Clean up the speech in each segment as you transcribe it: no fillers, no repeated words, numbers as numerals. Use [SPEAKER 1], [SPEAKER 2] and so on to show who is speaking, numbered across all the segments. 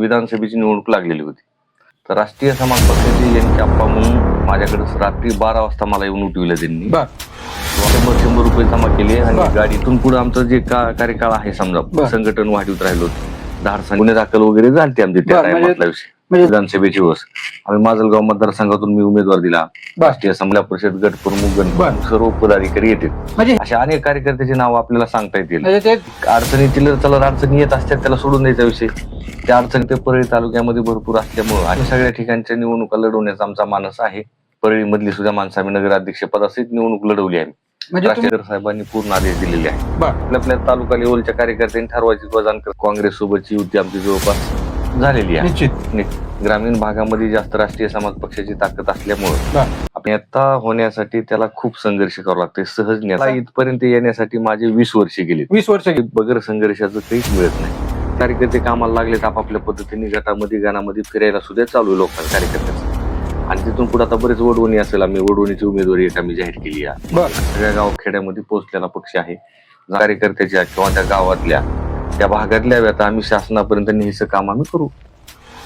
[SPEAKER 1] विधानसभेची निवडणूक लागलेली होती. तर राष्ट्रीय समाज पक्षाचे यांचे आप्पा म्हणून माझ्याकडे रात्री 12 वाजता मला येऊन उठविलं त्यांनी. 100 रुपये जमा केले आणि गाडीतून पुढे आमचं जे कार्यकाळ आहे समजा संघटन वाढीत राहिलो, धाडसा गुन्हे दाखल वगैरे झाले आमचे त्या टायमातला विषय. विधानसभेची वर्ष आम्ही माजलगाव मतदारसंघातून मी उमेदवार दिला. राष्ट्रीय समता परिषद गट प्रमुख सर्व पदाधिकारी येतील, अशा अनेक कार्यकर्त्याचे नाव आपल्याला सांगता येतील. अडचणीतील चला अडचणी येत असतात त्याला सोडून द्यायचा विषय. त्या अडचणी ते परळी तालुक्यामध्ये भरपूर असल्यामुळे आणि सगळ्या ठिकाणच्या निवडणुका लढवण्याचा आमचा मानस आहे. परळी मधली सुद्धा माणसं आम्ही नगराध्यक्ष पदासहित निवडणूक लढवली आहे. राष्ट्रीय साहेबांनी पूर्ण आदेश दिलेले आहे. आपल्या तालुका लेवलच्या कार्यकर्त्यांनी ठरवायची काँग्रेस सोबतची युती आमची जवळपास झालेली आहे. ग्रामीण भागामध्ये जास्त राष्ट्रीय समाज पक्षाची ताकद असल्यामुळे नेता होण्यासाठी त्याला खूप संघर्ष करावा लागते. सहज नेता इथपर्यंत येण्यासाठी माझे 20 वर्षे गेली.
[SPEAKER 2] 20 वर्ष
[SPEAKER 1] बगर संघर्षाचं काहीच मिळत नाही. कार्यकर्ते कामाला लागलेत आपापल्या पद्धतीने गटामध्ये गाण्यामध्ये फिरायला सुद्धा चालू आहे लोकांना कार्यकर्त्यांचं. आणि तिथून पुढे आता बरेच वडवणी असेल, आम्ही वडवणीची उमेदवारी एक आम्ही जाहीर केली आहे. सगळ्या गावखेड्यामध्ये पोहोचलेला पक्ष आहे. कार्यकर्त्याच्या किंवा त्या गावातल्या त्या भागातल्या आता आम्ही शासनापर्यंत न्यायचं काम आम्ही करू.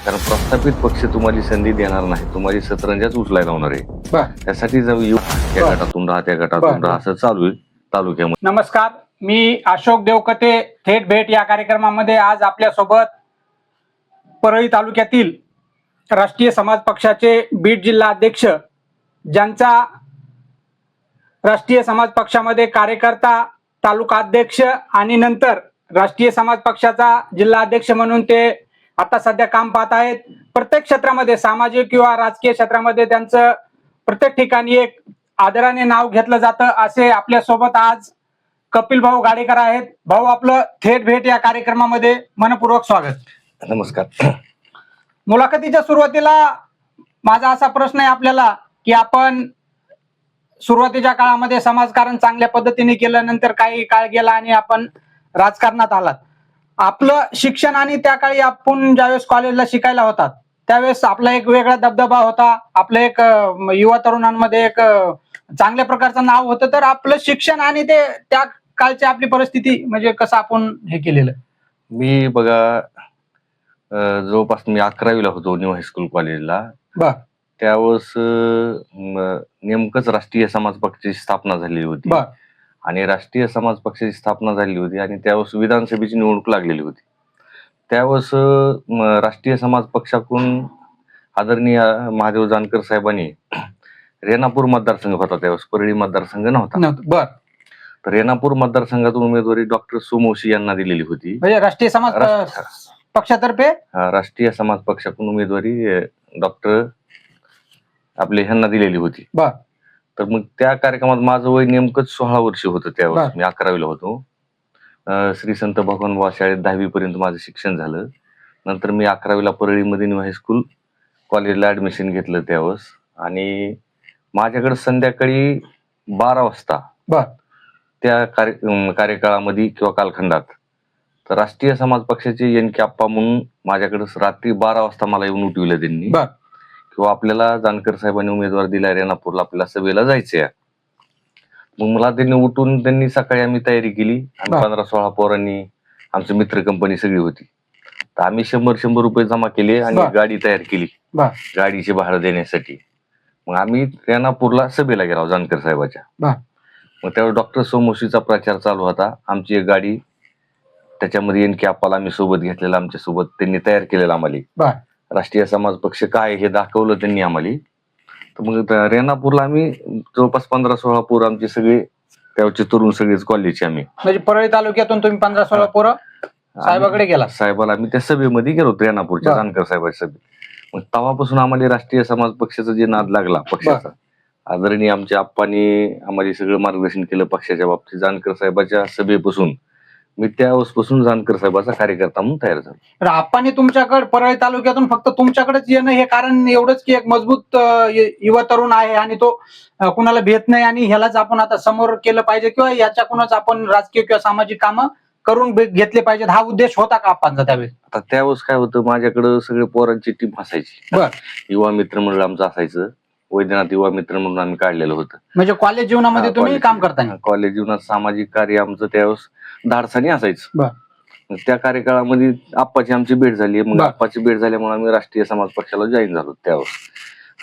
[SPEAKER 1] कारण प्रस्थापित पक्ष तुम्हाला संधी देणार नाही, तुम्हाला सतरंजाच उचलायला होणार आहे. त्यासाठी त्या गटातून राहा त्या गटातून राहा असं चालू आहे तालुक्यामध्ये.
[SPEAKER 2] नमस्कार, मी अशोक देवकते. थेट भेट या कार्यक्रमामध्ये आज आपल्या सोबत परळी तालुक्यातील राष्ट्रीय समाज पक्षाचे बीड जिल्हा अध्यक्ष, ज्यांचा राष्ट्रीय समाज पक्षामध्ये कार्यकर्ता, तालुका अध्यक्ष आणि नंतर राष्ट्रीय समाज पक्षाचा जिल्हा अध्यक्ष म्हणून ते आता सध्या काम पाहत आहेत. प्रत्येक क्षेत्रामध्ये, सामाजिक किंवा राजकीय क्षेत्रामध्ये त्यांचं प्रत्येक ठिकाणी एक आदराने नाव घेतलं जातं. असे आपल्या सोबत आज कपिल भाऊ गाडेकर आहेत. भाऊ, आपलं थेट भेट या कार्यक्रमामध्ये मनपूर्वक स्वागत.
[SPEAKER 1] नमस्कार.
[SPEAKER 2] मुलाखतीच्या सुरुवातीला माझा असा प्रश्न आहे आपल्याला की आपण सुरुवातीच्या काळामध्ये समाजकारण चांगल्या पद्धतीने केलं, नंतर काही काळ गेला आणि आपण राजकारणात आलात. आपलं शिक्षण आणि त्या काळी आपण ज्यावेळेस कॉलेजला शिकायला होतात त्यावेळेस आपला एक वेगळा दबदबा होता. आपलं एक युवा तरुणांमध्ये एक चांगल्या प्रकारचं नाव होतं. तर आपलं शिक्षण आणि ते त्या काळची आपली परिस्थिती म्हणजे कसं आपण हे केलेलं?
[SPEAKER 1] मी बघा, जवळपास मी 11वीला होतो न्यू हायस्कूल कॉलेजला. त्यावेळेस नेमकंच राष्ट्रीय समाज पक्षाची स्थापना झालेली होती आणि राष्ट्रीय समाज पक्षाची स्थापना झाली होती आणि त्यावेळेस विधानसभेची निवडणूक लागलेली होती. त्यावेळेस राष्ट्रीय समाज पक्षाकडून आदरणीय महादेव जानकर साहेबांनी रेणापूर मतदारसंघ होता, त्यावेळेस परळी मतदारसंघ नव्हता. तर रेणापूर मतदारसंघातून उमेदवारी डॉक्टर सोमवशी यांना दिलेली होती.
[SPEAKER 2] राष्ट्रीय समाज पक्षातर्फे
[SPEAKER 1] राष्ट्रीय समाज पक्षाकडून उमेदवारी डॉक्टर आपले ह्यांना दिलेली होती. तर मग त्या कार्यक्रमात माझं वय नेमकंच 16 वर्ष होतं. त्यावेळेस मी 11वीला होतो. श्री संत भगवानबाबा शाळेत 10वी पर्यंत माझं शिक्षण झालं. नंतर मी 11वीला परळीमध्ये न्यू हायस्कूल कॉलेजला ऍडमिशन घेतलं त्यावेळेस. आणि माझ्याकडे संध्याकाळी 12 वाजता त्या कार्यकाळामध्ये किंवा कालखंडात तर राष्ट्रीय समाज पक्षाचे यांचे आप्पा म्हणून माझ्याकडे रात्री 12 वाजता मला येऊन उठविलं त्यांनी. किंवा आपल्याला जानकर साहेबांनी उमेदवार दिला रेणापूरला, आपल्याला सभेला जायचंय. मग मला त्यांनी उठून त्यांनी सकाळी आम्ही तयारी केली आणि 15-16 पोरांनी, आमची मित्र कंपनी सगळी होती. तर आम्ही 100 रुपये जमा केले आणि गाडी तयार केली गाडीचे भाडं देण्यासाठी. मग आम्ही रेणापूरला सभेला गेलो जानकर साहेबाच्या. मग त्यावेळेस डॉक्टर सोमवशीचा प्रचार चालू होता. आमची एक गाडी त्याच्यामध्ये एनके आप्पाला आम्ही सोबत घेतलेला, आमच्या सोबत त्यांनी तयार केलेला आम्हाला. राष्ट्रीय समाज पक्ष काय हे दाखवलं त्यांनी आम्हाला. तर मग रेणापूरला आम्ही जवळपास 15-16 पोरं आमचे सगळे त्यावेळचे तरुण सगळेच कॉलेजचे आम्ही.
[SPEAKER 2] म्हणजे परळी तालुक्यातून तुम्ही 15-16 पोरं साहेबाकडे गेला?
[SPEAKER 1] साहेबाला आम्ही त्या सभेमध्ये गेलो रेणापूरच्या जानकर साहेबाच्या सभेत. मग तेव्हापासून आम्हाला राष्ट्रीय समाज पक्षाचा जे नाद लागला पक्षाचा, आदरणीय आमच्या आप्पांनी आम्हाला सगळं मार्गदर्शन केलं पक्षाच्या बाबतीत. जानकर साहेबाच्या सभेपासून मी त्यावेळेसपासून जानकर साहेबाचा कार्यकर्ता म्हणून तयार झालो.
[SPEAKER 2] आप्पांनी तुमच्याकडे परळी तालुक्यातून फक्त तुमच्याकडेच येणं हे कारण एवढंच की एक मजबूत युवा तरुण आहे आणि तो कुणाला भेट नाही आणि ह्यालाच आपण आता समोर केलं पाहिजे किंवा याच्याकडूनच आपण राजकीय किंवा सामाजिक कामं करून घेतले पाहिजेत, हा उद्देश होता का आप्पांचा त्यावेळेस?
[SPEAKER 1] आता त्यावेळेस काय होतं, माझ्याकडे सगळे पोरांची टीम असायची. युवा मित्र मंडळ आमचं असायचं, वैद्यनाथ युवा मित्र म्हणून आम्ही काढलेलं होतं.
[SPEAKER 2] म्हणजे कॉलेज जीवनामध्ये तुम्ही काम करता?
[SPEAKER 1] कॉलेज जीवनात सामाजिक कार्य आमचं त्यावेळेस धाडसाने असायचं. त्या कार्यकाळामध्ये आप्पाची आमची भेट झाली. मग
[SPEAKER 2] बर.
[SPEAKER 1] आप्पाची भेट झाल्यामुळे आम्ही राष्ट्रीय समाज पक्षाला जॉईन झालो त्यावर.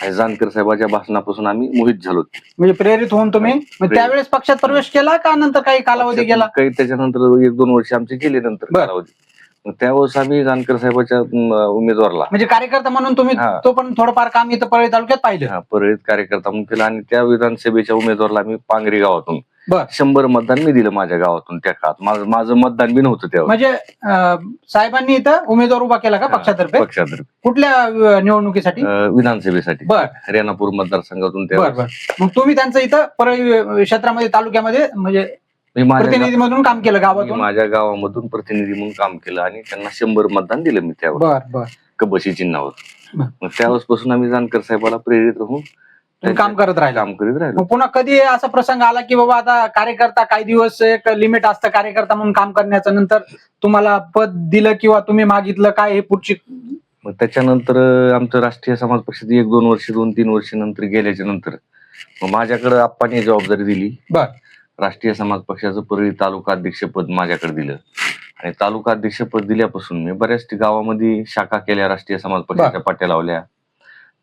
[SPEAKER 1] आणि जानकर साहेबाच्या भाषणापासून आम्ही मोहित झालो.
[SPEAKER 2] म्हणजे प्रेरित होऊन तुम्ही मग त्यावेळेस पक्षात प्रवेश केला का नंतर काही कालावधी गेला?
[SPEAKER 1] काही त्याच्यानंतर 1-2 वर्ष आमचे गेले नंतर
[SPEAKER 2] बर.
[SPEAKER 1] कालावधी. मग त्यावेळेस आम्ही जानकर साहेबाच्या उमेदवाराला
[SPEAKER 2] म्हणजे कार्यकर्ता म्हणून तुम्ही
[SPEAKER 1] हा.
[SPEAKER 2] तो पण थोडंफार काम इथं परळी तालुक्यात पाहिलं?
[SPEAKER 1] परळीत कार्यकर्ता म्हणून केला. आणि त्या विधानसभेच्या उमेदवाराला आम्ही पांगरी गावातून
[SPEAKER 2] बर.
[SPEAKER 1] 100 मतदान मी दिलं माझ्या गावातून. त्या काळात माझं मतदान बी नव्हतं त्यावर.
[SPEAKER 2] म्हणजे साहेबांनी इथं उमेदवार उभा केला का पक्षातर्फे?
[SPEAKER 1] पक्षातर्फे
[SPEAKER 2] कुठल्या निवडणुकीसाठी?
[SPEAKER 1] विधानसभेसाठी.
[SPEAKER 2] बर.
[SPEAKER 1] रेणापूर मतदारसंघातून
[SPEAKER 2] बर बर. मग तुम्ही त्यांचं इथं परळी क्षेत्रामध्ये तालुक्यामध्ये म्हणजे प्रतिनिधी म्हणून काम केलं गावातून?
[SPEAKER 1] माझ्या गावामधून प्रतिनिधी म्हणून काम केलं आणि त्यांना 100 मतदान दिलं मी त्यावर.
[SPEAKER 2] बर बर.
[SPEAKER 1] कबशी चिन्हावर.
[SPEAKER 2] बर.
[SPEAKER 1] मग त्यावेळेसपासून आम्ही जानकर साहेबाला प्रेरित राहून
[SPEAKER 2] काम करत राहिला.
[SPEAKER 1] काम करीत राहिलो.
[SPEAKER 2] मग पुन्हा कधी असा प्रसंग आला की बाबा आता कार्यकर्ता काही दिवस एक लिमिट असतं कार्यकर्ता म्हणून काम करण्याचं, नंतर तुम्हाला पद दिलं किंवा तुम्ही मागितलं, काय हे पुढची?
[SPEAKER 1] मग त्याच्यानंतर आमचं राष्ट्रीय समाज पक्षात 1-2 वर्ष 2-3 वर्ष नंतर गेल्याच्या नंतर मग माझ्याकडे आप्पांनी जबाबदारी दिली.
[SPEAKER 2] बर.
[SPEAKER 1] राष्ट्रीय समाज पक्षाचं परळी तालुका अध्यक्षपद माझ्याकडे दिलं. आणि तालुका अध्यक्षपद दिल्यापासून मी बऱ्याच गावामध्ये शाखा केल्या, राष्ट्रीय समाज पक्षाच्या पाट्या लावल्या.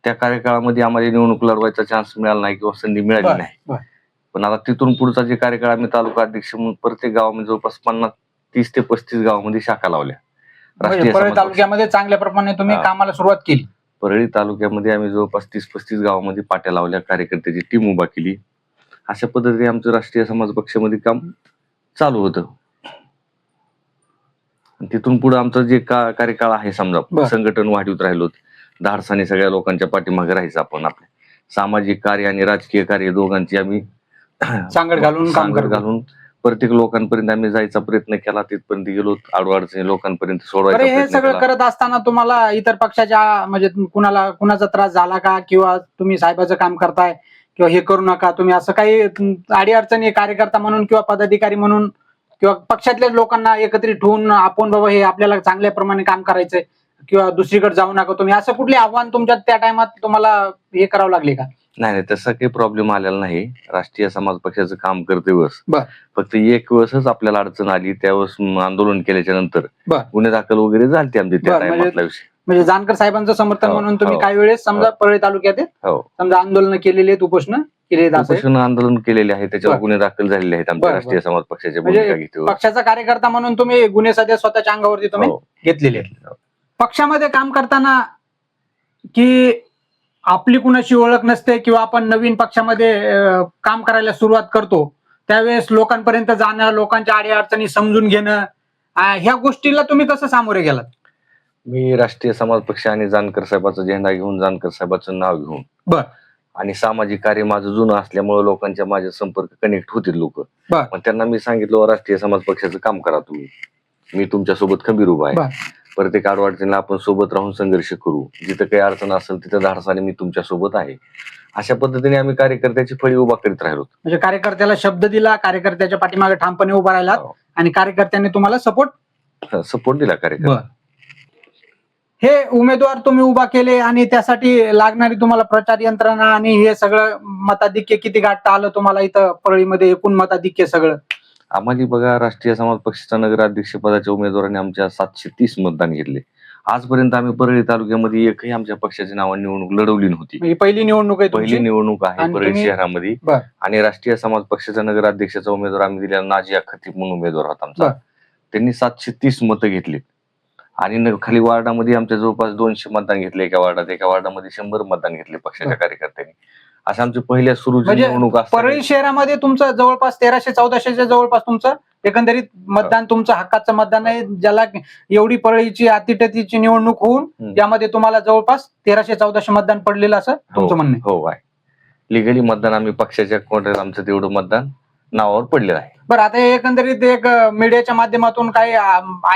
[SPEAKER 1] त्या कार्यकाळामध्ये आम्हाला निवडणूक लढवायचा चान्स मिळाला नाही किंवा संधी मिळाली नाही. पण आता तिथून पुढचा जे कार्यकाळ आम्ही तालुका अध्यक्ष म्हणून प्रत्येक गावामध्ये जवळपास 30 ते 35 गावामध्ये शाखा लावल्या.
[SPEAKER 2] परळी तालुक्यामध्ये चांगल्या प्रमाणे तुम्ही कामाला सुरुवात केली.
[SPEAKER 1] परळी तालुक्यामध्ये आम्ही जवळपास 30-35 गावामध्ये पाट्या लावल्या, कार्यकर्त्याची टीम उभा केली. अशा पद्धतीने आमचं राष्ट्रीय समाज पक्षामध्ये काम चालू होतं. तिथून पुढे आमचं जे कार्यकाळ आहे समजा संघटन वाढीत राहिलो, धाडसाने सगळ्या लोकांच्या पाठीमागे राहायचं आपण. आपल्या सामाजिक कार्य आणि राजकीय कार्य दोघांची आम्ही
[SPEAKER 2] सांगड घालून
[SPEAKER 1] प्रत्येक लोकांपर्यंत आम्ही जायचा प्रयत्न केला. तिथपर्यंत गेलो, अडचणी लोकांपर्यंत सोडवायचा
[SPEAKER 2] हे
[SPEAKER 1] प्रयत्न
[SPEAKER 2] सगळं
[SPEAKER 1] केला.
[SPEAKER 2] करत असताना तुम्हाला इतर पक्षाच्या म्हणजे कुणाचा त्रास झाला का, किंवा तुम्ही साहेबाचं काम करताय किंवा हे करू नका तुम्ही, असं काही अडीअडचणी कार्यकर्ता म्हणून किंवा पदाधिकारी म्हणून किंवा पक्षातल्या लोकांना एकत्रित ठेवून आपण बाबा हे आपल्याला चांगल्या प्रमाणे काम करायचंय किंवा दुसरीकडे जाऊ नका तुम्ही, असं कुठले आव्हान तुमच्या त्या टायमात तुम्हाला हे करावं लागले का?
[SPEAKER 1] नाही, तसा काही प्रॉब्लेम आलेला नाही. राष्ट्रीय समाज पक्षाचं काम करते वेळेस
[SPEAKER 2] बर.
[SPEAKER 1] फक्त एक वेळेसच आपल्याला अडचण आली, त्यावेळेस आंदोलन केल्याच्या नंतर
[SPEAKER 2] बर.
[SPEAKER 1] गुन्हे दाखल वगैरे झाले आमचे त्या
[SPEAKER 2] बर,
[SPEAKER 1] टायमातला विषय.
[SPEAKER 2] म्हणजे जानकर साहेबांचं समर्थन म्हणून तुम्ही काही वेळेस समजा परळी तालुक्यात समजा आंदोलन केलेले आहेत, उपोषण केलेले,
[SPEAKER 1] उपोषण आंदोलन केलेले आहे, त्याच्यावर
[SPEAKER 2] बर.
[SPEAKER 1] गुन्हे दाखल झालेले आहेत आमच्या राष्ट्रीय समाज पक्षाच्या
[SPEAKER 2] म्हणजे
[SPEAKER 1] भूमिका घेतल्यावर.
[SPEAKER 2] पक्षाचा कार्यकर्ता म्हणून तुम्ही गुन्हे सध्या स्वतःच्या अंगावरती तुम्ही घेतलेले आहेत. पक्षामध्ये काम करताना की आपली कुणाची ओळख नसते किंवा आपण नवीन पक्षामध्ये काम करायला सुरुवात करतो, त्यावेळेस लोकांपर्यंत जाणं, लोकांच्या अडीअडचणी समजून घेणं, ह्या गोष्टीला तुम्ही कसं सामोरे गेलात?
[SPEAKER 1] मी राष्ट्रीय समाज पक्ष आणि जानकर साहेबाचा झेंडा घेऊन, जानकर साहेबाचं नाव घेऊन
[SPEAKER 2] बर.
[SPEAKER 1] आणि सामाजिक कार्य माझं जुनं असल्यामुळे लोकांच्या माझे संपर्क कनेक्ट होतील लोक. मग त्यांना मी सांगितलं राष्ट्रीय समाज पक्षाचं काम करा तुम्ही, मी तुमच्या सोबत खंबीर उभा आहे. प्रत्येक अडचणीला आपण सोबत राहून संघर्ष करू, जिथं काही अडचण असेल तिथं धाडसाने मी तुमच्या सोबत आहे. अशा पद्धतीने आम्ही कार्यकर्त्याची फळी उभा करीत राहिलो. म्हणजे
[SPEAKER 2] कार्यकर्त्याला शब्द दिला, कार्यकर्त्याच्या पाठीमागे ठामपणे उभा राहिला आणि कार्यकर्त्यांनी तुम्हाला सपोर्ट
[SPEAKER 1] दिला. कार्यकर्ता
[SPEAKER 2] हे उमेदवार तुम्ही उभा केले आणि त्यासाठी लागणारी तुम्हाला प्रचार यंत्रणा आणि हे सगळं मताधिक्य किती गाठता आलं तुम्हाला इथं परळीमध्ये, एकूण मताधिक्य सगळं?
[SPEAKER 1] आम्हाला बघा, राष्ट्रीय समाज पक्षाच्या नगराध्यक्ष पदाच्या उमेदवारांनी आमच्या 730 मतदान घेतले. आजपर्यंत आम्ही परळी तालुक्यामध्ये एकही आमच्या पक्षाच्या नावाने निवडणूक लढवली नव्हती.
[SPEAKER 2] पहिली निवडणूक आहे?
[SPEAKER 1] पहिली निवडणूक आहे परळी शहरामध्ये. आणि राष्ट्रीय समाज पक्षाच्या नगराध्यक्षाचा उमेदवार आम्ही दिलेला नाजिया खतीब म्हणून उमेदवार होता आमचा. त्यांनी 730 मतं घेतली आणि खाली वार्डामध्ये आमच्या जवळपास 200 मतदान घेतले एका वार्डामध्ये 100 मतदान घेतले पक्षाच्या कार्यकर्त्यांनी. असं आमची पहिल्या सुरूची निवडणूक असते.
[SPEAKER 2] परळी शहरामध्ये तुमचं जवळपास 1300-1400च्या जवळपास तुमचं एकंदरीत मतदान तुमचं हक्काचं मतदान आहे, ज्याला एवढी परळीची अतिटतीची निवडणूक होऊन यामध्ये तुम्हाला जवळपास 1300-1400 मतदान पडलेलं असं तुमचं म्हणणं?
[SPEAKER 1] हो आहे. लिगली मतदान आम्ही पक्षाच्या कोर्टात आमचं तेवढं मतदान नावावर पडलेलं आहे.
[SPEAKER 2] बरं, आता एकंदरीत एक मीडियाच्या माध्यमातून काही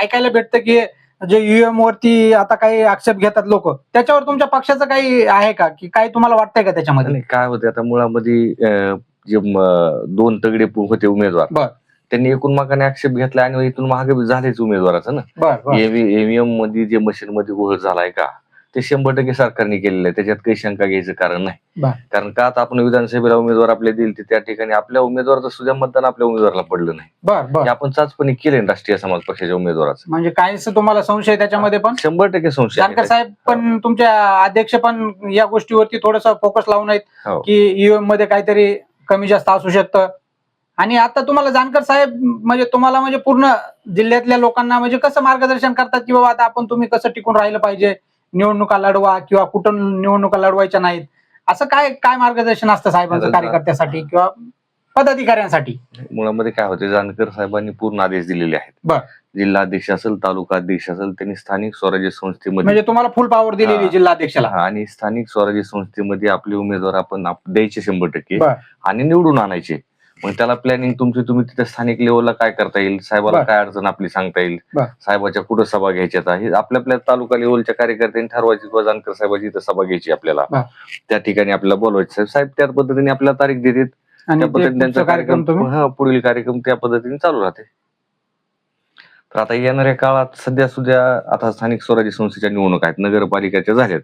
[SPEAKER 2] ऐकायला भेटतं की जे ईव्हीएम वरती आता काही आक्षेप घेतात लोक, त्याच्यावर तुमच्या पक्षाचं काही आहे का, की काही तुम्हाला वाटतंय का त्याच्यामध्ये?
[SPEAKER 1] काय होते आता मुळामध्ये जे 2 तगडे होते उमेदवार, त्यांनी एकूण मागाने आक्षेप घेतला आणि इथून मागे झालेच उमेदवाराचं ना. ईव्हीएम मध्ये जे मशीन मध्ये घोळ झालाय का, ते 100% सरकारने केलेलं आहे, त्याच्यात काही शंका घ्यायचं कारण नाही.
[SPEAKER 2] बर.
[SPEAKER 1] कारण का आता आपण विधानसभेला उमेदवार आपले दिले त्या ठिकाणी आपल्या उमेदवाराचं सुद्धा मतदान आपल्या उमेदवाराला पडलं नाही.
[SPEAKER 2] बर.
[SPEAKER 1] हे आपण चाचपणी केले राष्ट्रीय समाज पक्षाच्या उमेदवाराचं.
[SPEAKER 2] म्हणजे काहीच तुम्हाला संशय त्याच्यामध्ये पण
[SPEAKER 1] 100% संशय
[SPEAKER 2] जानकर साहेब पण तुमच्या अध्यक्ष पण या गोष्टीवरती थोडस फोकस लावून आहेत
[SPEAKER 1] हो.
[SPEAKER 2] की ईव्हीएम मध्ये काहीतरी कमी जास्त असू शकतं. आणि आता तुम्हाला जानकर साहेब म्हणजे तुम्हाला म्हणजे पूर्ण जिल्ह्यातल्या लोकांना म्हणजे कसं मार्गदर्शन करतात की बाबा आता तुम्ही कसं टिकून राहिलं पाहिजे, निवडणुका लढवा किंवा कुठं निवडणुका लढवायच्या नाहीत, असं काय काय मार्गदर्शन असतं साहेबांचं कार्यकर्त्यासाठी किंवा पदाधिकाऱ्यांसाठी?
[SPEAKER 1] मुळामध्ये काय होते, जानकर साहेबांनी पूर्ण आदेश दिलेले आहेत.
[SPEAKER 2] बर.
[SPEAKER 1] जिल्हा अध्यक्ष असेल, तालुका अध्यक्ष असेल, त्यांनी स्थानिक स्वराज्य संस्थेमध्ये
[SPEAKER 2] म्हणजे तुम्हाला फुल पॉवर दिलेली जिल्हा अध्यक्षाला.
[SPEAKER 1] आणि स्थानिक स्वराज्य संस्थेमध्ये आपले उमेदवार आपण द्यायचे 100%
[SPEAKER 2] बर.
[SPEAKER 1] आणि निवडून आणायचे. मग त्याला प्लॅनिंग तुम्ही तिथे स्थानिक लेवलला काय करता येईल, साहेबाला काय अडचण आपली सांगता येईल, साहेबाच्या कुठं सभा घ्यायच्यात आहे, आपल्या तालुका लेवलच्या कार्यकर्त्यांनी ठरवायची किंवा जानकर साहेबाची इथं सभा घ्यायची आपल्याला, त्या ठिकाणी आपल्याला बोलवायचं. साहेब त्या पद्धतीने आपल्याला तारीख देतात, त्या पद्धतीने त्यांचा कार्यक्रम पुढील कार्यक्रम त्या पद्धतीने चालू राहते. तर आता येणाऱ्या काळात सध्या आता स्थानिक स्वराज्य संस्थेच्या निवडणूक आहेत, नगरपालिकेच्या झाल्यात,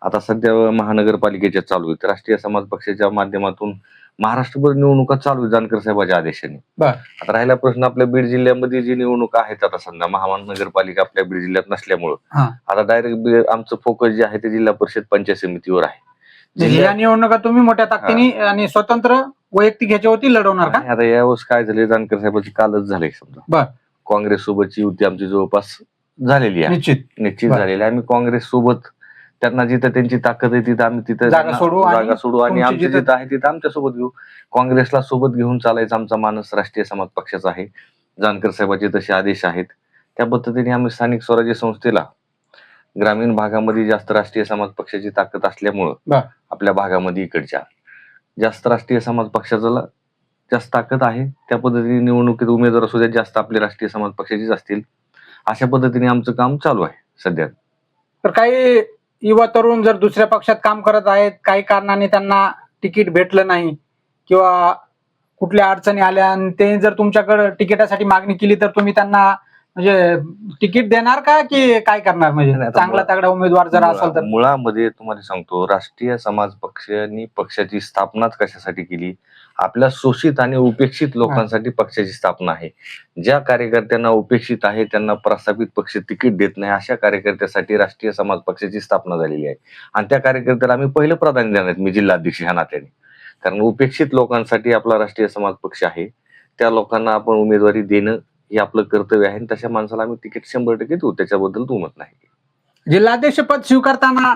[SPEAKER 1] आता सध्या महानगरपालिकेच्या चालू आहेत. राष्ट्रीय समाज पक्षाच्या माध्यमातून महाराष्ट्रभर निवडणुका चालू आहेत जानकर साहेबाच्या आदेशाने. आता राहिला प्रश्न आपल्या बीड जिल्ह्यामध्ये जी निवडणूक आहेत आता सध्या महानगरपालिका आपल्या बीड जिल्ह्यात नसल्यामुळं आता डायरेक्ट आमचं फोकस जे आहे ते जिल्हा परिषद पंचायत समितीवर आहे.
[SPEAKER 2] या निवडणुका तुम्ही मोठ्या ताकदीने आणि स्वतंत्र वैयक्तिक ह्याच्यावरती लढवणार का?
[SPEAKER 1] आता यावेळेस काय झाले, जानकर साहेबांची कालच झालंय समजा, काँग्रेस सोबतची युती आमची जवळपास झालेली आहे, निश्चित झालेली आहे. आम्ही काँग्रेस सोबत त्यांना जिथं त्यांची ताकद आहे तिथं आम्ही तिथं जागा सोडू आणि आमची जिथं आहे तिथं आमच्या सोबत घेऊ. काँग्रेसला सोबत घेऊन चालायचा आमचा मानस राष्ट्रीय समाज पक्षाचा आहे. जानकर साहेबांचे तसे आदेश आहेत, त्या पद्धतीने आम्ही स्थानिक स्वराज्य संस्थेला ग्रामीण भागामध्ये जास्त राष्ट्रीय समाज पक्षाची ताकद असल्यामुळं आपल्या भागामध्ये इकडच्या जास्त राष्ट्रीय समाज पक्षाचा जास्त ताकद आहे, त्या पद्धतीने निवडणुकीत उमेदवार सुद्धा जास्त आपले राष्ट्रीय समाज पक्षाचीच असतील. अशा पद्धतीने आमचं काम चालू आहे सध्या.
[SPEAKER 2] तर काही युवा तरुण जर दुसऱ्या पक्षात काम करत आहेत, काही कारणाने त्यांना तिकीट भेटलं नाही किंवा कुठल्या अडचणी आल्या आणि ते जर तुमच्याकडे तिकिटासाठी मागणी केली तर तुम्ही त्यांना म्हणजे तिकीट देणार का की काय करणार? म्हणजे चांगला तगडा उमेदवार जर असेल तर.
[SPEAKER 1] मुळामध्ये तुम्हाला सांगतो, राष्ट्रीय समाज पक्षाने पक्षाची स्थापनाच कशासाठी केली, आपल्या शोषित आणि उपेक्षित लोकांसाठी पक्षाची स्थापना आहे. ज्या कार्यकर्त्यांना उपेक्षित आहे त्यांना प्रस्थापित पक्ष तिकीट देत नाही अशा कार्यकर्त्यासाठी राष्ट्रीय समाज पक्षाची स्थापना झालेली आहे. आणि त्या कार्यकर्त्याला आम्ही पहिलं प्राधान्य देणार मी जिल्हा अध्यक्ष ह्या नात्याने, कारण उपेक्षित लोकांसाठी आपला राष्ट्रीय समाज पक्ष आहे, त्या लोकांना आपण उमेदवारी देणं हे आपलं कर्तव्य आहे. तशा माणसाला आम्ही तिकीट 100% देऊ, त्याच्याबद्दल दुमत नाही.
[SPEAKER 2] जिल्हाध्यक्ष पद स्वीकारताना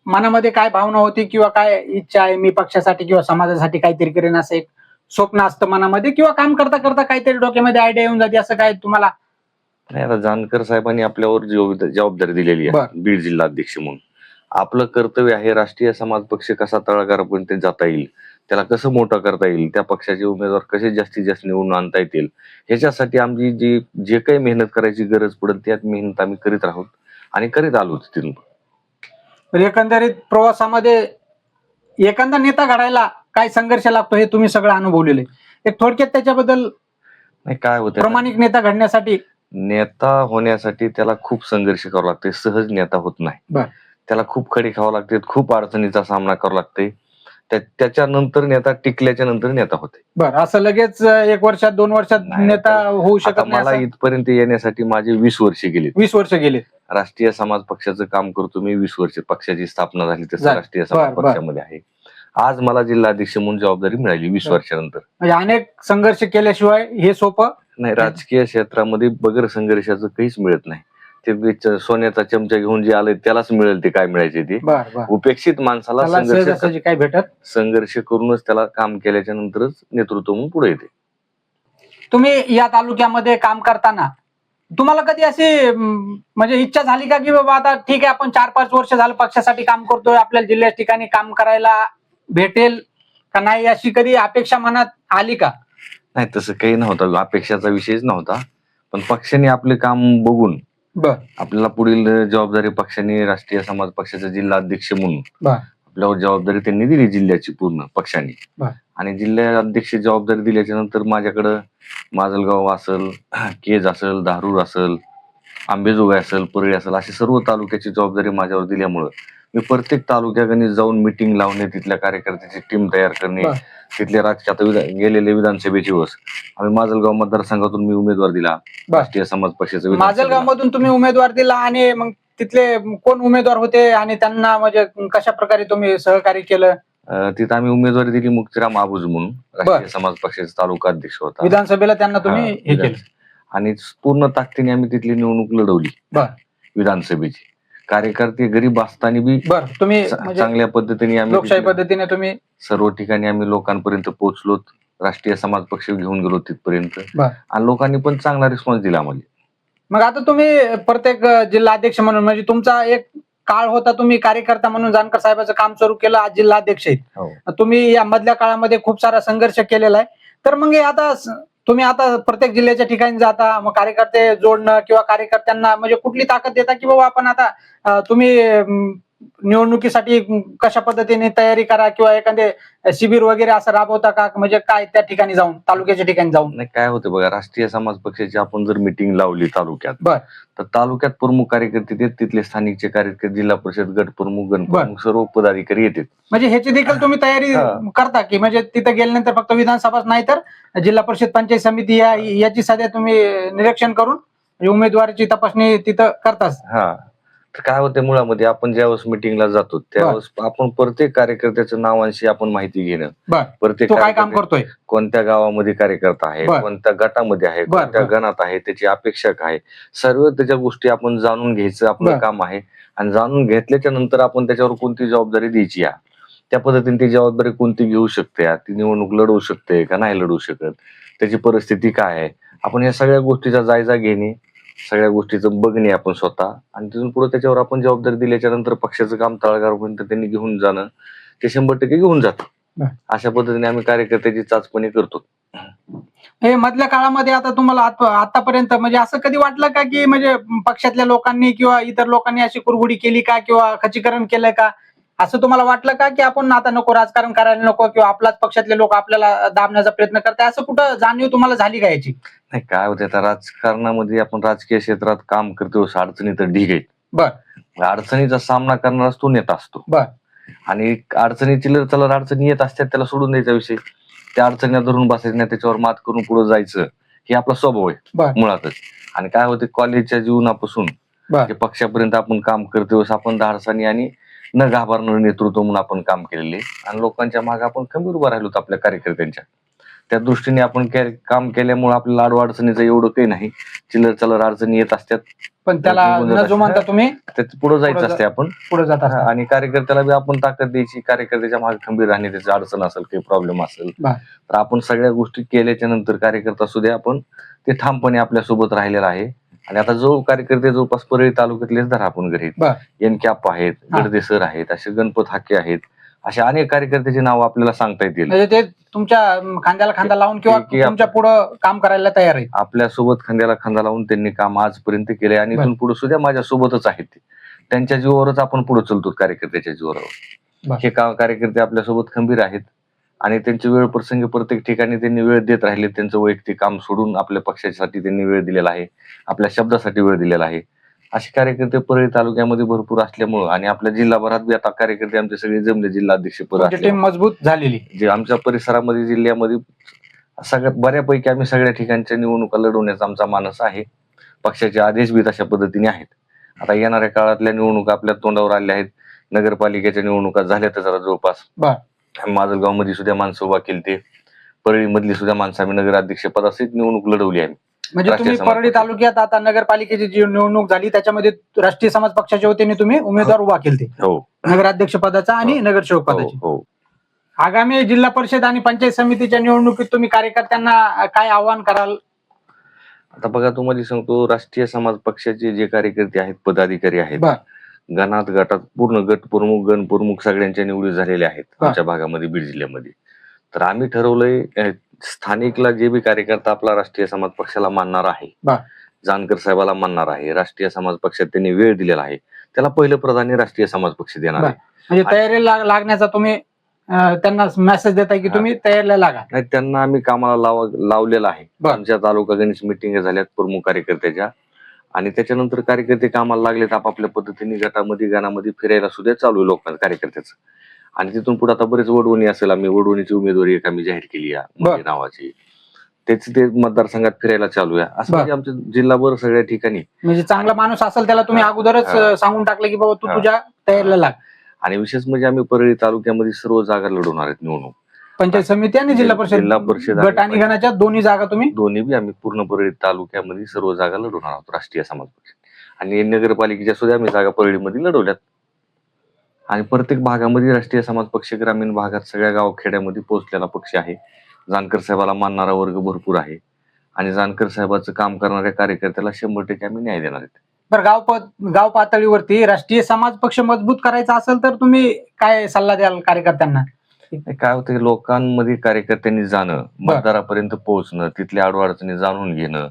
[SPEAKER 2] मनामध्ये काय भावना होती किंवा काय इच्छा आहे, मी पक्षासाठी किंवा समाजासाठी काहीतरी करेन असं एक स्वप्न असतं मनामध्ये किंवा काम करता करता काहीतरी डोक्यामध्ये आयडिया येऊन जाते, असं काय तुम्हाला?
[SPEAKER 1] नाही, आता जानकर साहेबांनी आपल्यावर जबाबदारी दिलेली आहे बीड जिल्हा अध्यक्ष म्हणून. आपलं कर्तव्य आहे राष्ट्रीय समाज पक्ष कसा तळागाळापर्यंत जाता येईल, त्याला कसं मोठं करता येईल, त्या पक्षाचे उमेदवार कसे जास्तीत जास्त निवडून आणता येतील, ह्याच्यासाठी आमची जे काही मेहनत करायची गरज पडेल त्यात मेहनत आम्ही करीत आहोत आणि करीत आलो तिथून.
[SPEAKER 2] एकंदरीत प्रवासामध्ये एखादा नेता घडायला काय संघर्ष लागतो हे तुम्ही सगळं अनुभवलेले, एक थोडक्यात त्याच्याबद्दल
[SPEAKER 1] नाही काय होतं.
[SPEAKER 2] प्रामाणिक नेता घडण्यासाठी,
[SPEAKER 1] नेता होण्यासाठी त्याला खूप संघर्ष करावा लागते, सहज नेता होत नाही. त्याला खूप खडी खावं लागते, खूप अडचणीचा सामना करावा लागते, त्याच्यानंतर नेता टिकल्याच्या नंतर नेता होते.
[SPEAKER 2] बरं, असं लगेच 1 वर्षात 2 वर्षात नेता होऊ शकत नाही.
[SPEAKER 1] मला इथपर्यंत येण्यासाठी माझे 20 वर्ष गेली.
[SPEAKER 2] 20 वर्ष गेले.
[SPEAKER 1] राष्ट्रीय समाज पक्षाचं काम करतो मी 20 वर्ष, पक्षाची स्थापना झाली तसं राष्ट्रीय समाज पक्षामध्ये आहे. आज मला जिल्हाध्यक्ष म्हणून जबाबदारी मिळाली 20 वर्षानंतर.
[SPEAKER 2] म्हणजे अनेक संघर्ष केल्याशिवाय हे सोपं
[SPEAKER 1] नाही. राजकीय क्षेत्रामध्ये बगर संघर्षाचं काहीच मिळत नाही. ते सोन्याचा चमचा घेऊन जे आले त्यालाच मिळेल ते काय मिळायचे ते. उपेक्षित माणसाला संघर्ष करूनच त्याला काम केल्याच्या नंतरच नेतृत्व म्हणून पुढे येते.
[SPEAKER 2] तुम्ही या तालुक्यामध्ये काम करताना तुम्हाला कधी अशी म्हणजे इच्छा झाली का की बाबा आता ठीक आहे आपण 4-5 वर्ष झालं पक्षासाठी काम करतोय, आपल्याला जिल्ह्याच्या ठिकाणी काम करायला भेटेल का नाही, अशी कधी अपेक्षा मनात आली का?
[SPEAKER 1] नाही, तसं काही नव्हतं, अपेक्षाचा विषयच नव्हता. पण पक्षाने आपले काम बघून आपल्याला पुढील जबाबदारी पक्षाने राष्ट्रीय समाज पक्षाचा जिल्हा अध्यक्ष म्हणून आपल्यावर जबाबदारी त्यांनी दिली जिल्ह्याची पूर्ण पक्षाने. आणि जिल्हा अध्यक्ष जबाबदारी दिल्याच्या नंतर माझ्याकडं माजलगाव असेल, केज असेल, धारूर असेल, आंबेजोगाई असेल, परळी असेल, अशी सर्व तालुक्याची जबाबदारी माझ्यावर दिल्यामुळं मी प्रत्येक तालुक्यागणित जाऊन मिटिंग लावणे, तिथल्या कार्यकर्त्याची टीम तयार करणे, तिथले राजकीय आता गेलेले विधानसभेचे वर्ष आम्ही माजलगाव मतदारसंघातून मी उमेदवार दिला, राष्ट्रीय समाज पक्षाचा.
[SPEAKER 2] माजलगाव मधून तुम्ही उमेदवार दिला आणि मग तिथले कोण उमेदवार होते आणि त्यांना म्हणजे कशा प्रकारे तुम्ही सहकार्य केलं?
[SPEAKER 1] तिथं आम्ही उमेदवारी दिली मुक्तीराम आबूज म्हणून, राष्ट्रीय समाज पक्षाचा तालुका अध्यक्ष होता.
[SPEAKER 2] विधानसभेला त्यांना तुम्ही हे केलं
[SPEAKER 1] आणि पूर्ण ताकदीने आम्ही तिथली निवडणूक लढवली विधानसभेची. कार्यकर्ते गरीब असताना बी
[SPEAKER 2] तुम्ही
[SPEAKER 1] चांगल्या पद्धतीने आम्ही
[SPEAKER 2] लोकशाही पद्धतीने तुम्ही
[SPEAKER 1] सर्व ठिकाणी आम्ही लोकांपर्यंत पोहोचलो. राष्ट्रीय समाज पक्ष घेऊन गेलो तिथपर्यंत आणि लोकांनी पण चांगला रिस्पॉन्स दिला आम्हाला.
[SPEAKER 2] मग आता तुम्ही प्रत्येक जिल्हा अध्यक्ष म्हणून म्हणजे तुमचा एक काळ होता, तुम्ही कार्यकर्ता म्हणून जानकर साहेबांचं काम सुरू केलं, आज जिल्हा अध्यक्ष आहेत. तुम्ही या मधल्या काळामध्ये खूप सारा संघर्ष केलेला आहे. तर मग आता तुम्ही आता प्रत्येक जिल्ह्याच्या ठिकाणी जाता, मग कार्यकर्ते जोडणं किंवा कार्यकर्त्यांना म्हणजे कुठली ताकद देता की बाबा आपण आता तुम्ही निवडणुकीसाठी कशा पद्धतीने तयारी करा किंवा एखादे शिबिर वगैरे असं राबवता का, म्हणजे काय त्या ठिकाणी जाऊन तालुक्याच्या ठिकाणी जाऊन?
[SPEAKER 1] नाही, काय होतं बघा, राष्ट्रीय समाज पक्षाची आपण जर मिटिंग लावली तालुक्यात, तर तालुक्यात प्रमुख कार्यकर्ते येतात, तिथले स्थानिकचे कार्यकर्ते, जिल्हा परिषद गट प्रमुख, गणप्रमुख, सर्व पदाधिकारी येतात. म्हणजे
[SPEAKER 2] ह्याची देखील तुम्ही तयारी करता की म्हणजे तिथे गेल्यानंतर फक्त विधानसभाच नाही तर जिल्हा परिषद पंचायत समिती याची सध्या तुम्ही निरीक्षण करून उमेदवाराची तपासणी तिथं करताच?
[SPEAKER 1] तर काय होतं, मुळामध्ये आपण ज्यावेळेस मिटिंगला जातो त्यावेळेस आपण प्रत्येक कार्यकर्त्याचं नावांशी आपण माहिती घेणं, प्रत्येक
[SPEAKER 2] काय काम करतोय,
[SPEAKER 1] कोणत्या गावामध्ये कार्यकर्ता आहे, कोणत्या गटामध्ये आहे, कोणत्या गणात आहे, त्याची अपेक्षा काय, सर्व त्याच्या गोष्टी आपण जाणून घ्यायचं आपलं काम आहे. आणि जाणून घेतल्याच्या नंतर आपण त्याच्यावर कोणती जबाबदारी द्यायची, त्या पद्धतीने ती जबाबदारी कोणती घेऊ शकते, ती निवडणूक लढवू शकते का नाही लढवू शकत, त्याची परिस्थिती काय आहे, आपण या सगळ्या गोष्टीचा जायजा घेणे, सगळ्या गोष्टीचं बघणे आपण स्वतः, आणि तिथून पुढे त्याच्यावर आपण जबाबदारी दिल्याच्या नंतर पक्षाचं काम तळागाळापर्यंत त्यांनी घेऊन जाणं, ते 100% घेऊन जातं. अशा पद्धतीने आम्ही कार्यकर्त्याची चाचपणी करतो.
[SPEAKER 2] हे मधल्या काळामध्ये आता तुम्हाला आतापर्यंत म्हणजे असं कधी वाटलं का की म्हणजे पक्षातल्या लोकांनी किंवा इतर लोकांनी अशी कुरघोडी केली का किंवा खच्चीकरण केलंय का, असं तुम्हाला वाटलं का की आपण आता नको राजकारण करायला नको किंवा आपल्याच पक्षातले लोक आपल्याला दाबण्याचा प्रयत्न करताय, असं कुठं जाणीव तुम्हाला झाली का याची?
[SPEAKER 1] नाही, काय होतं, आता राजकारणामध्ये आपण राजकीय क्षेत्रात काम करतो, अडचणी तर ढीग आहेत. अडचणीचा सामना करणाराच तो नेता असतो. आणि अडचणीची अडचणी येत असतात, त्याला सोडून द्यायचा विषय, त्या अडचणीला धरून बसायचं नाही, त्याच्यावर मात करून पुढे जायचं, हे आपला स्वभाव आहे मुळातच. आणि काय होते, कॉलेजच्या जीवनापासून पक्षापर्यंत आपण काम करतो, आपण धाडसानी आणि न घाबरणारं नेतृत्व म्हणून आपण काम केलेले, आणि लोकांच्या मागे आपण खंबीर उभा राहिलो आपल्या कार्यकर्त्यांच्या. त्या दृष्टीने आपण काम केल्यामुळे आपल्याला अडचणीचं एवढं काही नाही, चिल्लर चलर अडचणी येत असतात,
[SPEAKER 2] पण त्याला न जुमानता तुम्ही
[SPEAKER 1] पुढे जायचं असते, आपण
[SPEAKER 2] पुढे जात असता.
[SPEAKER 1] आणि कार्यकर्त्याला बी आपण ताकद द्यायची, कार्यकर्त्याच्या मागे खंबीर राहणे, त्याची अडचण असेल, काही प्रॉब्लेम असेल तर आपण सगळ्या गोष्टी केल्याच्या नंतर कार्यकर्ता सुद्धा आपण ते ठामपणे आपल्या सोबत राहिलेला आहे. आणि आता जो कार्यकर्ते जवळपास परळी तालुक्यातलेच धरा आपण घरी, एनकॅप आहेत, गडदे सर आहेत, असे गणपत हाके आहेत, अशा अनेक कार्यकर्त्याची नाव आपल्याला सांगता येतील.
[SPEAKER 2] म्हणजे ते तुमच्या खांद्याला खांदा लावून किंवा तुमच्या पुढे काम करायला तयार आहे,
[SPEAKER 1] आपल्या सोबत खांद्याला खांदा लावून त्यांनी काम आजपर्यंत केले, आणि इथून पुढे सुद्धा माझ्या सोबतच आहेत. त्यांच्या जीवावरच आपण पुढे चलतो, कार्यकर्त्याच्या जीवावर. हे कार्यकर्ते आपल्या सोबत खंबीर आहेत आणि त्यांची वेळ प्रसंगी प्रत्येक ठिकाणी त्यांनी वेळ देत राहिले. त्यांचं वैयक्तिक काम सोडून आपल्या पक्षासाठी त्यांनी वेळ दिलेला आहे, आपल्या शब्दासाठी वेळ दिलेला आहे. असे कार्यकर्ते परळी तालुक्यामध्ये भरपूर असल्यामुळे, आणि आपल्या जिल्हाभरात बी आता कार्यकर्ते आमचे सगळे जमले, जिल्हा अध्यक्ष पद
[SPEAKER 2] मजबूत झालेली,
[SPEAKER 1] जे आमच्या परिसरामध्ये जिल्ह्यामध्ये सगळ्यात बऱ्यापैकी आम्ही सगळ्या ठिकाणच्या निवडणुका लढवण्याचा आमचा मानस आहे. पक्षाचे आदेश बी तशा पद्धतीने आहेत. आता येणाऱ्या काळातल्या निवडणुका आपल्या तोंडावर आल्या आहेत. नगरपालिकेच्या निवडणुका झाल्या तर जरा जवळपास माजलगाव मध्ये सुद्धा माणसं उभा केली, ते परळी मधली सुद्धा माणसं आम्ही नगराध्यक्ष पदाची निवडणूक लढवली आहे.
[SPEAKER 2] म्हणजे तुम्ही परळी तालुक्यात आता नगरपालिकेची जी निवडणूक झाली त्याच्यामध्ये राष्ट्रीय समाज पक्षाच्या वतीने तुम्ही उमेदवार उभा केले, नगराध्यक्ष पदाचा आणि नगरसेवक पदाचा. आगामी जिल्हा परिषद आणि पंचायत समितीच्या निवडणुकीत तुम्ही कार्यकर्त्यांना काय आवाहन कराल?
[SPEAKER 1] आता बघा, तुम्हाला सांगतो, राष्ट्रीय समाज पक्षाचे जे कार्यकर्ते आहेत, पदाधिकारी आहेत, गणात गटात पूर्ण गट प्रमुख, गण प्रमुख सगळ्यांच्या निवडी झालेल्या आहेत आमच्या भागामध्ये, बीड जिल्ह्यामध्ये. तर आम्ही ठरवलंय, स्थानिकला जे बी कार्यकर्ता आपला राष्ट्रीय समाज पक्षाला मानणार आहे, जानकर साहेबाला मानणार आहे, राष्ट्रीय समाज पक्षात त्यांनी वेळ दिलेला आहे, त्याला पहिलं प्राधान्य राष्ट्रीय समाज पक्ष देणार आहे.
[SPEAKER 2] म्हणजे तयारीला लागण्याचा तुम्ही त्यांना मेसेज देताय की तुम्ही तयारीला लागा?
[SPEAKER 1] नाही, त्यांना आम्ही कामाला लावलेला आहे. आमच्या तालुका गणेश मिटिंग झाल्यात प्रमुख कार्यकर्त्याच्या, आणि त्याच्यानंतर कार्यकर्ते कामाला लागलेत आपापल्या पद्धतीने गटामध्ये गाणामध्ये फिरायला सुद्धा चालू आहे लोकांना कार्यकर्त्याचं. आणि तिथून पुढे आता बरेच वडवणी असेल, आम्ही वडवणीची उमेदवारी एक आम्ही जाहीर केली आहे नावाची, त्याची ते मतदारसंघात फिरायला चालू आहे. असं म्हणजे आमच्या जिल्हाभर सगळ्या ठिकाणी
[SPEAKER 2] म्हणजे चांगला माणूस असेल त्याला तुम्ही अगोदरच सांगून टाकलं की बाबा तू तुझ्या तयारीला लाग.
[SPEAKER 1] आणि विशेष म्हणजे आम्ही परळी तालुक्यामध्ये सर्व जागा लढवणार आहेत निवडणूक,
[SPEAKER 2] पंचायत समिती आणि जिल्हा परिषद गट आणि गणाच्या दोन्ही जागा तुम्ही
[SPEAKER 1] दोन्ही बी आम्ही पूर्ण परळी तालुक्यामध्ये सर्व जागा लढवणार आहोत राष्ट्रीय समाज पक्ष. आणि नगरपालिकेच्या सुद्धा आम्ही जागा परळीमध्ये लढवल्यात. आणि प्रत्येक भागामध्ये राष्ट्रीय समाज पक्ष ग्रामीण भागात सगळ्या गावखेड्यामध्ये पोहोचलेला पक्ष आहे. जानकर साहेबाला मानणारा वर्ग भरपूर आहे आणि जानकर साहेबांचं काम करणाऱ्या कार्यकर्त्याला 100% आम्ही न्याय देणार आहेत.
[SPEAKER 2] बरं, गाव पातळीवरती राष्ट्रीय समाज पक्ष मजबूत करायचा असेल तर तुम्ही काय सल्ला द्याल कार्यकर्त्यांना?
[SPEAKER 1] काय होतं, लोकांमध्ये कार्यकर्त्यांनी जाणं, मतदारापर्यंत पोहोचणं, तिथल्या अडचणी जाणून घेणं,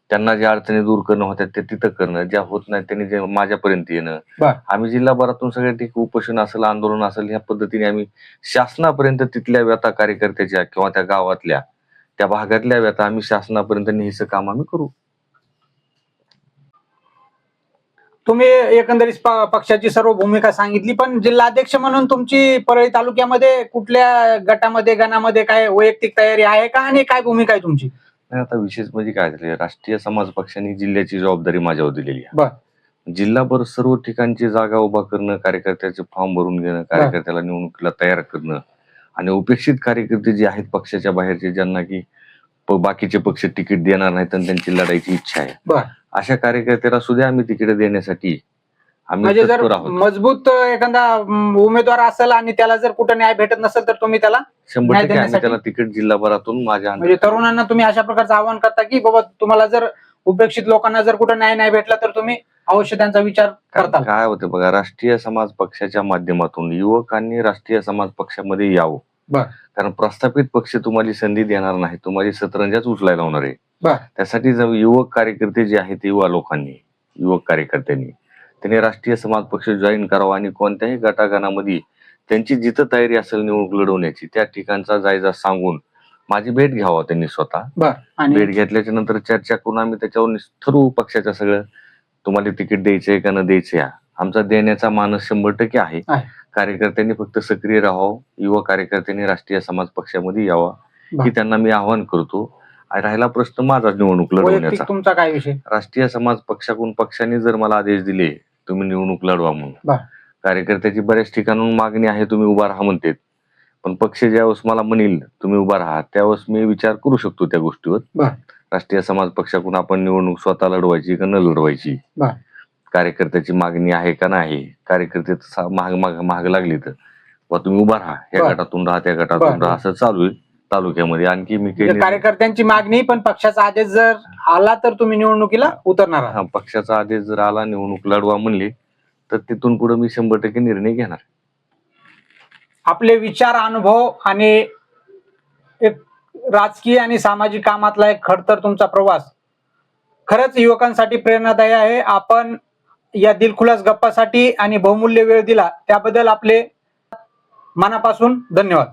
[SPEAKER 1] त्यांना ज्या अडचणी दूर करणं होत्या ते तिथं करणं, ज्या होत नाही त्यांनी जे माझ्यापर्यंत येणं. आम्ही जिल्हाभरातून सगळ्या ठिकाणी उपोषण असेल, आंदोलन असेल, ह्या पद्धतीने आम्ही शासनापर्यंत तिथल्या व्यथा कार्यकर्त्याच्या किंवा त्या गावातल्या त्या भागातल्या व्यथा आम्ही शासनापर्यंत न्यायचं काम आम्ही करू.
[SPEAKER 2] तुम्ही एकंदरीत पक्षाची सर्व भूमिका सांगितली, पण जिल्हाध्यक्ष म्हणून तुमची परळी तालुक्यामध्ये कुठल्या गटामध्ये गणामध्ये काय वैयक्तिक तयारी आहे का आणि काय भूमिका आहे तुमची?
[SPEAKER 1] आता विशेष म्हणजे काय झाले, राष्ट्रीय समाज पक्षाने जिल्ह्याची जबाबदारी माझ्यावर दिलेली आहे. जिल्हाभर सर्व ठिकाणची जागा उभा करणं, कार्यकर्त्याचे फॉर्म भरून घेणं, कार्यकर्त्याला निवडणुकीला तयार करणं आणि उपेक्षित कार्यकर्ते जे आहेत पक्षाच्या बाहेरचे, ज्यांना की बाकीचे पक्ष तिकीट देणार नाहीत आणि त्यांची लढायची इच्छा आहे, अशा कार्यकर्त्याला सुद्धा आम्ही तिकीट देण्यासाठी
[SPEAKER 2] म्हणजे जर मजबूत एखादा उमेदवार असेल आणि त्याला जर कुठं न्याय भेटत नसेल तर तुम्ही त्याला
[SPEAKER 1] 100% आम्ही त्याला तिकीट जिल्हाभरातून माझ्या
[SPEAKER 2] म्हणजे तरुणांना तुम्ही अशा प्रकारचं आवाहन करता की बाबा तुम्हाला जर उपेक्षित लोकांना जर कुठं न्याय नाही भेटला तर तुम्ही अवश्य त्यांचा विचार करता.
[SPEAKER 1] काय होतं बघा, राष्ट्रीय समाज पक्षाच्या माध्यमातून युवकांनी राष्ट्रीय समाज पक्षामध्ये यावं. कारण प्रस्थापित पक्ष तुम्हाला संधी देणार नाही, तुम्हाला सतरंजाच उचलायला होणार आहे. त्यासाठी युवक कार्यकर्ते जे आहेत, युवा लोकांनी, युवक कार्यकर्त्यांनी त्यांनी राष्ट्रीय समाज पक्ष जॉईन करावा आणि कोणत्याही गटागणामध्ये त्यांची जिथं तयारी असेल निवडणूक लढवण्याची त्या ठिकाणचा जायजा सांगून माझी भेट घ्यावा त्यांनी स्वतः. भेट घेतल्याच्या नंतर चर्चा करून आम्ही त्याच्यावर ठरवू पक्षाच्या सगळं तुम्हाला तिकीट द्यायचंय का न द्यायचंय. आमचा देण्याचा मानस 100% आहे. कार्यकर्त्यांनी फक्त सक्रिय राहावं, युवा कार्यकर्त्यांनी राष्ट्रीय समाज पक्षामध्ये यावा ही त्यांना मी आवाहन करतो. राहिला प्रश्न माझा निवडणूक लढवण्याचा,
[SPEAKER 2] तुमचा काय विषय,
[SPEAKER 1] राष्ट्रीय समाज पक्षाकडून पक्षाने जर मला आदेश दिले तुम्ही निवडणूक लढवा म्हणून, कार्यकर्त्याची बऱ्याच ठिकाणून मागणी आहे तुम्ही उभा राहा म्हणते, पण पक्ष ज्यावेळेस मला म्हणेल तुम्ही उभा राहा त्यावेळेस मी विचार करू शकतो त्या गोष्टीवर. राष्ट्रीय समाज पक्षाकडून आपण निवडणूक स्वतः लढवायची का न लढवायची, कार्यकर्त्याची मागणी आहे का नाही, कार्यकर्ते महाग लागली तर तुम्ही उभा राहा, या गटातून राहा त्या गटातून राहा, असं चालू आहे तालुक्यामध्ये. आणखी मी
[SPEAKER 2] कार्यकर्त्यांची मागणी, पण पक्षाचा आदेश जर आला तर तुम्ही निवडणुकीला उतरणार?
[SPEAKER 1] पक्षाचा आदेश जर आला निवडणूक लढवा म्हणली तर तिथून पुढे मी 100% निर्णय घेणार.
[SPEAKER 2] आपले विचार, अनुभव आणि एक राजकीय आणि सामाजिक कामातला एक खडतर तुमचा प्रवास खरंच युवकांसाठी प्रेरणादायी आहे. आपण या दिलखुलास गप्पासाठी आणि बहुमूल्य वेळ दिला त्याबद्दल आपले मनापासून धन्यवाद.